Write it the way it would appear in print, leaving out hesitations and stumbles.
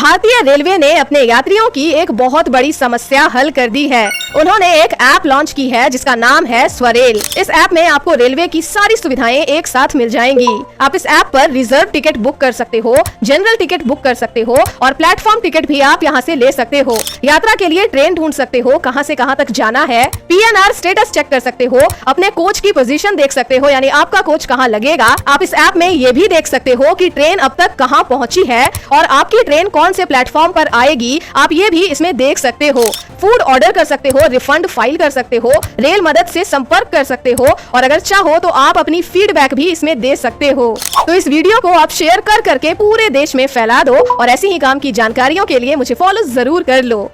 भारतीय रेलवे ने अपने यात्रियों की एक बहुत बड़ी समस्या हल कर दी है। उन्होंने एक ऐप लॉन्च की है जिसका नाम है स्वरेल। इस ऐप में आपको रेलवे की सारी सुविधाएं एक साथ मिल जाएंगी। आप इस ऐप पर रिजर्व टिकट बुक कर सकते हो, जनरल टिकट बुक कर सकते हो और प्लेटफॉर्म टिकट भी आप यहां से ले सकते हो। यात्रा के लिए ट्रेन ढूंढ सकते हो, कहां से कहां तक जाना है, PNR स्टेटस चेक कर सकते हो, अपने कोच की पोजीशन देख सकते हो, यानी आपका कोच कहां लगेगा। आप इस ऐप में ये भी देख सकते हो कि ट्रेन अब तक कहां पहुंची है और आपकी ट्रेन कौन से प्लेटफॉर्म पर आएगी, आप ये भी इसमें देख सकते हो। फूड ऑर्डर कर सकते हो, रिफंड फाइल कर सकते हो, रेल मदद से संपर्क कर सकते हो और अगर चाहो तो आप अपनी फीडबैक भी इसमें दे सकते हो। तो इस वीडियो को आप शेयर कर करके पूरे देश में फैला दो और ऐसी ही काम की जानकारियों के लिए मुझे फॉलो जरूर कर लो।